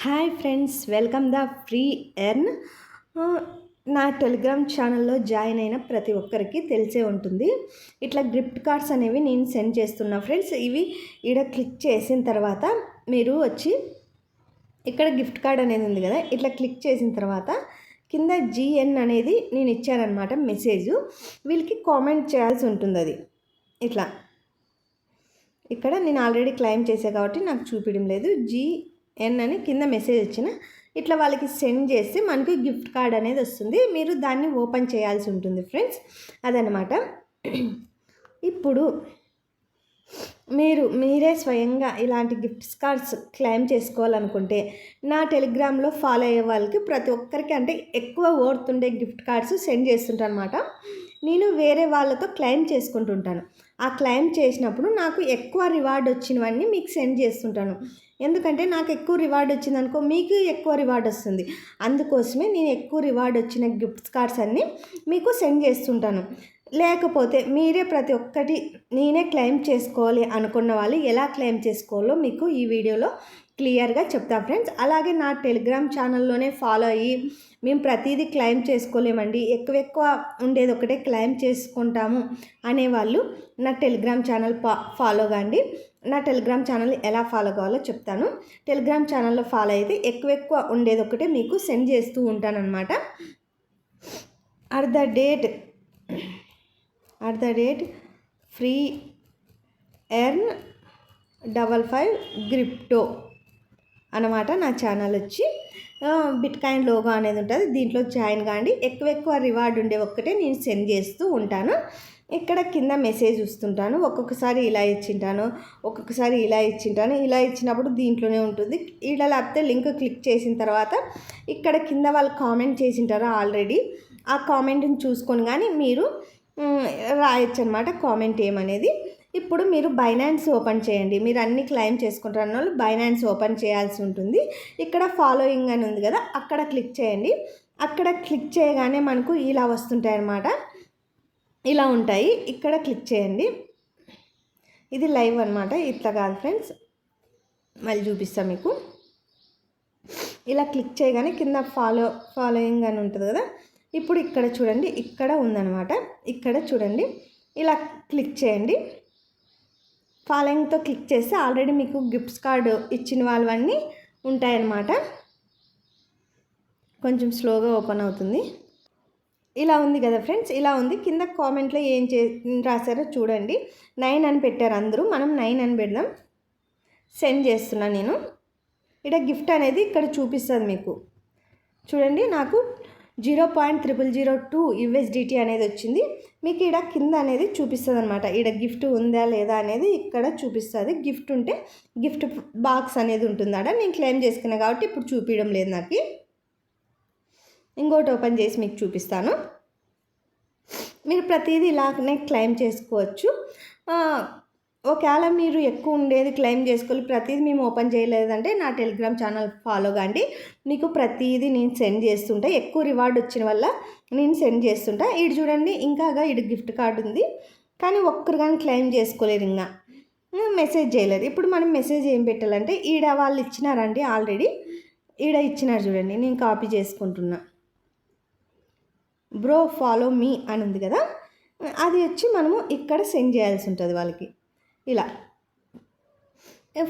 Hi friends, welcome the free earn. నా Telegram ఛానల్లో join అయిన ప్రతి ఒక్కరికి తెలిసే ఉంటుంది. ఇట్లా గిఫ్ట్ కార్డ్స్ అనేవి నేను సెండ్ చేస్తున్నా ఫ్రెండ్స్. ఇవి ఈడ క్లిక్ చేసిన తర్వాత మీరు వచ్చి ఇక్కడ గిఫ్ట్ కార్డ్ అనేది ఉంది కదా, ఇట్లా క్లిక్ చేసిన తర్వాత కింద జిఎన్ అనేది నేను ఇచ్చానమాట మెసేజ్. వీళ్ళకి కామెంట్ చేయాల్సి ఉంటుంది. అది ఇట్లా ఇక్కడ నేను ఆల్రెడీ క్లెయిమ్ చేసే కాబట్టి నాకు చూపించడం లేదు. జిఎన్ అని కింద మెసేజ్ వచ్చిన ఇట్లా వాళ్ళకి సెండ్ చేస్తే మనకు గిఫ్ట్ కార్డ్ అనేది వస్తుంది. మీరు దాన్ని ఓపెన్ చేయాల్సి ఉంటుంది ఫ్రెండ్స్. అదనమాట. ఇప్పుడు మీరే స్వయంగా ఇలాంటి గిఫ్ట్ కార్డ్స్ క్లెయిమ్ చేసుకోవాలనుకుంటే నా టెలిగ్రామ్లో ఫాలో అయ్యే వాళ్ళకి ప్రతి ఒక్కరికి అంటే ఎక్కువ వర్త్ ఉండే గిఫ్ట్ కార్డ్స్ సెండ్ చేస్తుంటాను అనమాట. నేను వేరే వాళ్ళతో క్లెయిమ్ చేసుకుంటుంటాను. ఆ క్లెయిమ్ చేసినప్పుడు నాకు ఎక్కువ రివార్డ్ వచ్చినవన్నీ మీకు సెండ్ చేస్తుంటాను. ఎందుకంటే నాకు ఎక్కువ రివార్డ్ వచ్చిందనుకో మీకు ఎక్కువ రివార్డ్ వస్తుంది. అందుకోసమే నేను ఎక్కువ రివార్డ్ వచ్చిన గిఫ్ట్ కార్డ్స్ అన్నీ మీకు సెండ్ చేస్తుంటాను. లేకపోతే మీరే ప్రతి ఒక్కటి నేనే క్లెయిమ్ చేసుకోవాలి అనుకున్న వాళ్ళు ఎలా క్లెయిమ్ చేసుకోవాలో మీకు ఈ వీడియోలో క్లియర్గా చెప్తా ఫ్రెండ్స్. అలాగే నా టెలిగ్రామ్ ఛానల్లోనే ఫాలో అయ్యి మేము ప్రతిదీ క్లెయిమ్ చేసుకోలేమండి, ఎక్కువ ఉండేది ఒకటే క్లెయిమ్ చేసుకుంటాము అనేవాళ్ళు నా టెలిగ్రామ్ ఛానల్ ఫాలో కాండి. నా టెలిగ్రామ్ ఛానల్ ఎలా ఫాలో కావాలో చెప్తాను. టెలిగ్రామ్ ఛానల్లో ఫాలో అయితే ఎక్కువ ఉండేది ఒకటే మీకు సెండ్ చేస్తూ ఉంటానన్నమాట. At the date free earn 55 crypto అన్నమాట. నా ఛానల్ వచ్చి బిట్ కాయిన్ లోగో అనేది ఉంటుంది. దీంట్లో జాయిన్ కాండి. ఎక్కువ రివార్డ్ ఉండే ఒక్కటే నేను సెండ్ చేస్తూ ఉంటాను. ఇక్కడ కింద మెసేజ్ చూస్తుంటాను. ఒక్కొక్కసారి ఇలా ఇచ్చింటాను, ఒక్కొక్కసారి ఇలా ఇచ్చింటాను. ఇలా ఇచ్చినప్పుడు దీంట్లోనే ఉంటుంది. ఇలా లేకపోతే లింక్ క్లిక్ చేసిన తర్వాత ఇక్కడ కింద వాళ్ళు కామెంట్ చేసింటారు ఆల్రెడీ. ఆ కామెంట్ని చూసుకొని కానీ మీరు రాయొచ్చు అనమాట కామెంట్ ఏమనేది. ఇప్పుడు మీరు బైనాన్స్ ఓపెన్ చేయండి. మీరు అన్ని క్లెయిమ్ చేసుకుంటారు అన్న వాళ్ళు బైనాన్స్ ఓపెన్ చేయాల్సి ఉంటుంది. ఇక్కడ ఫాలోయింగ్ అని ఉంది కదా, అక్కడ క్లిక్ చేయండి. అక్కడ క్లిక్ చేయగానే మనకు ఇలా వస్తుంటాయి అన్నమాట. ఇలా ఉంటాయి. ఇక్కడ క్లిక్ చేయండి. ఇది లైవ్ అనమాట, ఇట్లా కాదు ఫ్రెండ్స్. మళ్ళీ చూపిస్తాను మీకు. ఇలా క్లిక్ చేయగానే కింద ఫాలోయింగ్ అని ఉంటుంది కదా, ఇప్పుడు ఇక్కడ చూడండి, ఇక్కడ ఉందన్నమాట. ఇక్కడ చూడండి, ఇలా క్లిక్ చేయండి. ఫాలోయింగ్తో క్లిక్ చేస్తే ఆల్రెడీ మీకు గిఫ్ట్స్ కార్డు ఇచ్చిన వాళ్ళవన్నీ ఉంటాయన్నమాట. కొంచెం స్లోగా ఓపెన్ అవుతుంది. ఇలా ఉంది కదా ఫ్రెండ్స్, ఇలా ఉంది. కింద కామెంట్లో ఏం రాశారో చూడండి. 9 అని పెట్టారు అందరూ. మనం 9 అని పెడదాం. సెండ్ చేస్తున్నా నేను. ఇక్కడ గిఫ్ట్ అనేది ఇక్కడ చూపిస్తుంది మీకు. చూడండి, నాకు 0.0002 USDT అనేది వచ్చింది. మీకు ఇక్కడ కింద అనేది చూపిస్తుంది అనమాట. ఇక్కడ గిఫ్ట్ ఉందా లేదా అనేది ఇక్కడ చూపిస్తుంది. గిఫ్ట్ ఉంటే గిఫ్ట్ బాక్స్ అనేది ఉంటుంది ఆడ. నేను క్లెయిమ్ చేసుకున్నా కాబట్టి ఇప్పుడు చూపించడం లేదు నాకు. ఇంకోటి ఓపెన్ చేసి మీకు చూపిస్తాను. మీరు ప్రతిదీ ఇలాగనే క్లెయిమ్ చేసుకోవచ్చు. ఒకవేళ మీరు ఎక్కువ ఉండేది క్లెయిమ్ చేసుకోవాలి, ప్రతిదీ మేము ఓపెన్ చేయలేదంటే నా టెలిగ్రామ్ ఛానల్ ఫాలో కాండి. మీకు ప్రతిదీ నేను సెండ్ చేస్తుంటా. ఎక్కువ రివార్డ్ వచ్చిన వల్ల నేను సెండ్ చేస్తుంటా. ఇటు చూడండి, ఇంకా ఇటు గిఫ్ట్ కార్డు ఉంది, కానీ ఒక్కరు కానీ క్లెయిమ్ చేసుకోలేరు, ఇంకా మెసేజ్ చేయలేరు. ఇప్పుడు మనం మెసేజ్ ఏం పెట్టాలంటే ఈడ వాళ్ళు ఇచ్చినారండి ఆల్రెడీ. ఈడ ఇచ్చినారు చూడండి, నేను కాపీ చేసుకుంటున్నా. బ్రో ఫాలో మీ అని ఉంది కదా, అది వచ్చి మనము ఇక్కడ సెండ్ చేయాల్సి ఉంటుంది వాళ్ళకి. ఇలా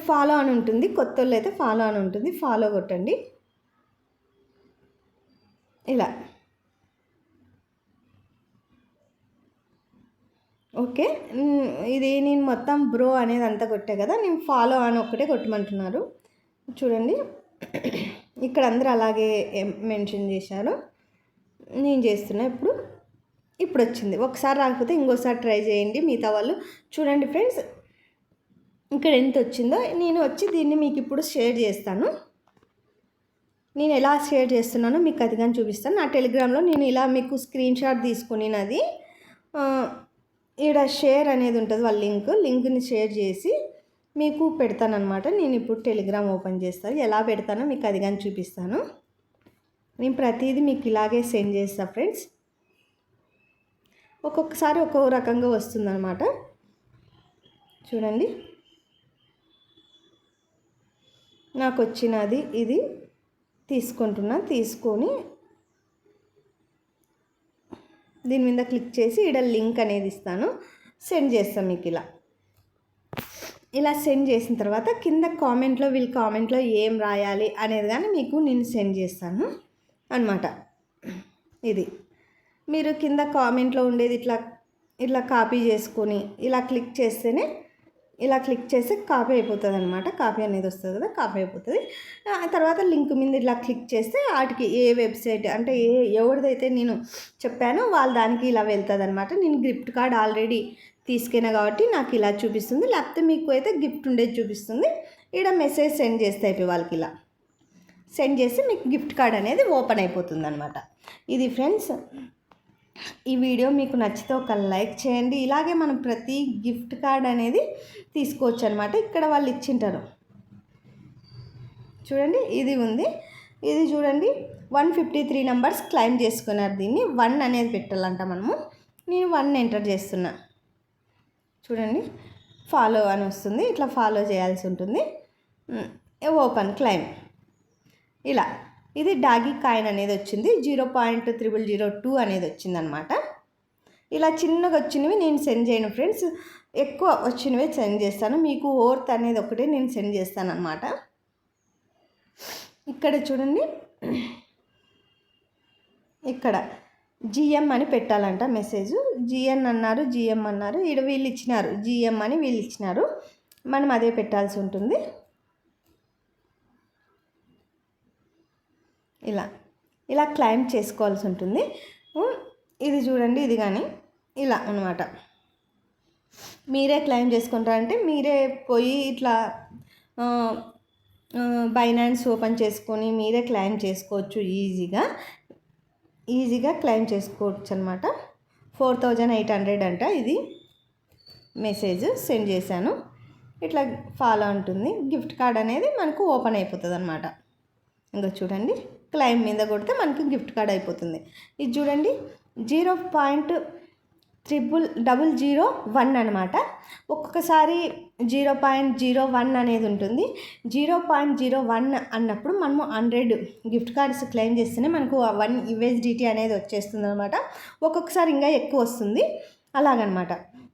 ఫాలో అని ఉంటుంది. కొత్త వాళ్ళు అయితే ఫాలో అని ఉంటుంది, ఫాలో కొట్టండి. ఇలా ఓకే. ఇది నేను మొత్తం బ్రో అనేది అంతా కొట్టే కదా, నేను ఫాలో అని ఒక్కటే కొట్టమంటున్నారు. చూడండి, ఇక్కడ అందరూ అలాగే మెన్షన్ చేశారు. నేను చేస్తున్నా. ఇప్పుడు వచ్చింది. ఒకసారి రాకపోతే ఇంకోసారి ట్రై చేయండి మిగతా వాళ్ళు. చూడండి ఫ్రెండ్స్, ఇక్కడ ఎంత వచ్చిందో. నేను వచ్చి దీన్ని మీకు ఇప్పుడు షేర్ చేస్తాను. నేను ఎలా షేర్ చేస్తున్నానో మీకు అది కానీ చూపిస్తాను. నా టెలిగ్రామ్లో నేను ఇలా మీకు స్క్రీన్ షాట్ తీసుకుని అది ఈడ షేర్ అనేది ఉంటుంది, వాళ్ళ లింక్ని షేర్ చేసి మీకు పెడతానమాట. నేను ఇప్పుడు టెలిగ్రామ్ ఓపెన్ చేస్తాను. ఎలా పెడతానో మీకు అది కానీ చూపిస్తాను. నేను ప్రతిదీ మీకు ఇలాగే సెండ్ చేస్తాను ఫ్రెండ్స్. ఒక్కొక్కసారి ఒక్కొక్క రకంగా వస్తుందన్నమాట. చూడండి, నాకు వచ్చినది ఇది తీసుకుంటున్నా. తీసుకొని దీని మీద క్లిక్ చేసి ఇక్కడ లింక్ అనేది ఇస్తాను, సెండ్ చేస్తాను మీకు. ఇలా సెండ్ చేసిన తర్వాత కింద కామెంట్లో వీళ్ళు కామెంట్లో ఏం రాయాలి అనేది కానీ మీకు నేను సెండ్ చేస్తాను అన్నమాట. ఇది మీరు కింద కామెంట్లో ఉండేది ఇట్లా కాపీ చేసుకొని ఇలా క్లిక్ చేస్తేనే, ఇలా క్లిక్ చేస్తే కాపీ అయిపోతుంది అనమాట. కాపీ అనేది వస్తుంది కదా, కాపీ అయిపోతుంది. తర్వాత లింక్ మీద ఇలా క్లిక్ చేస్తే వాటికి ఏ వెబ్సైట్ అంటే ఎవరిదైతే నేను చెప్పానో వాళ్ళ దానికి ఇలా వెళ్తుంది అనమాట. నేను గిఫ్ట్ కార్డ్ ఆల్రెడీ తీసుకున్నా కాబట్టి నాకు ఇలా చూపిస్తుంది. లేకపోతే మీకు అయితే గిఫ్ట్ ఉండేది చూపిస్తుంది. ఇక్కడ మెసేజ్ సెండ్ చేస్తే అయిపోయి వాళ్ళకి ఇలా సెండ్ చేసి మీకు గిఫ్ట్ కార్డ్ అనేది ఓపెన్ అయిపోతుంది అనమాట. ఇది ఫ్రెండ్స్, ఈ వీడియో మీకు నచ్చితే ఒక లైక్ చేయండి. ఇలాగే మనం ప్రతి గిఫ్ట్ కార్డ్ అనేది తీసుకోవచ్చు అనమాట. ఇక్కడ వాళ్ళు ఇచ్చింటారు చూడండి, ఇది ఉంది. ఇది చూడండి 153 నెంబర్స్ క్లైమ్ చేసుకున్నారు. దీన్ని 1 అనేది పెట్టాలంట మనము. నేను 1 ఎంటర్ చేస్తున్నా. చూడండి ఫాలో అని వస్తుంది, ఇట్లా ఫాలో చేయాల్సి ఉంటుంది. ఓపెన్ క్లైమ్ ఇలా. ఇది డాగీ కాయిన్ అనేది వచ్చింది, 0.0002 అనేది వచ్చిందనమాట. ఇలా చిన్నగా వచ్చినవి నేను సెండ్ చేయను ఫ్రెండ్స్, ఎక్కువ వచ్చినవి సెండ్ చేస్తాను. మీకు ఓర్త్ అనేది ఒకటే నేను సెండ్ చేస్తాను అనమాట. ఇక్కడ చూడండి, ఇక్కడ జిఎం అని పెట్టాలంట మెసేజ్. జిఎన్ అన్నారు, జిఎం అన్నారు. ఇక్కడ వీళ్ళు ఇచ్చినారు జిఎం అని, వీళ్ళు ఇచ్చినారు. మనం అదే పెట్టాల్సి ఉంటుంది. ఇలా క్లైమ్ చేసుకోవాల్సి ఉంటుంది. ఇది చూడండి, ఇది కానీ ఇలా అనమాట. మీరే క్లైమ్ చేసుకుంటారంటే మీరే పోయి ఇట్లా బైనాన్స్ ఓపెన్ చేసుకొని మీరే క్లైమ్ చేసుకోవచ్చు. ఈజీగా క్లైమ్ చేసుకోవచ్చు అనమాట. 4800 అంట. ఇది మెసేజ్ సెండ్ చేశాను. ఇట్లా ఫాలో ఉంటుంది. గిఫ్ట్ కార్డ్ అనేది మనకు ఓపెన్ అయిపోతుంది అనమాట. ఇంకా చూడండి, క్లైమ్ మీద కొడితే మనకి గిఫ్ట్ కార్డ్ అయిపోతుంది. ఇది చూడండి 0.001 అనమాట. ఒక్కొక్కసారి 0.01 అనేది ఉంటుంది. 0.01 అన్నప్పుడు మనము 100 గిఫ్ట్ కార్డ్స్ క్లెయిమ్ చేస్తేనే మనకు 1 USDT అనేది వచ్చేస్తుంది అనమాట. ఒక్కొక్కసారి ఇంకా ఎక్కువ వస్తుంది. అలాగనమాట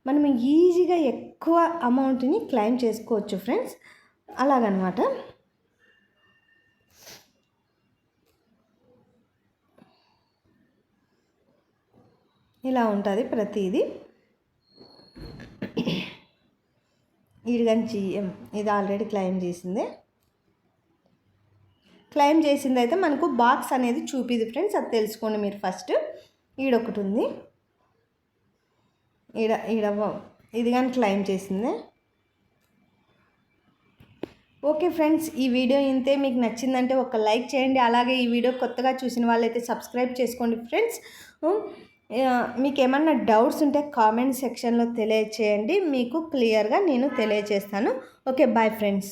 మనం ఈజీగా ఎక్కువ అమౌంట్ని క్లెయిమ్ చేసుకోవచ్చు ఫ్రెండ్స్. అలాగనమాట. ఇలా ఉంటుంది ప్రతిదీ. ఈడిగన్ జిఎం ఇది ఆల్రెడీ క్లెయిమ్ చేసింది. క్లెయిమ్ చేసింది అయితే మనకు బాక్స్ అనేది చూపిది ఫ్రెండ్స్, అది తెలుసుకోండి మీరు ఫస్ట్. ఈడొకటి ఉంది, ఈడ ఇది కానీ క్లెయిమ్ చేసింది. ఓకే ఫ్రెండ్స్, ఈ వీడియో ఇంతే. మీకు నచ్చిందంటే ఒక లైక్ చేయండి. అలాగే ఈ వీడియో కొత్తగా చూసిన వాళ్ళైతే సబ్స్క్రైబ్ చేసుకోండి ఫ్రెండ్స్. మీకు ఏమన్నా డౌట్స్ ఉంటే కామెంట్ సెక్షన్లో తెలియచేయండి, మీకు క్లియర్గా నేను తెలియచేస్తాను. Okay, bye friends.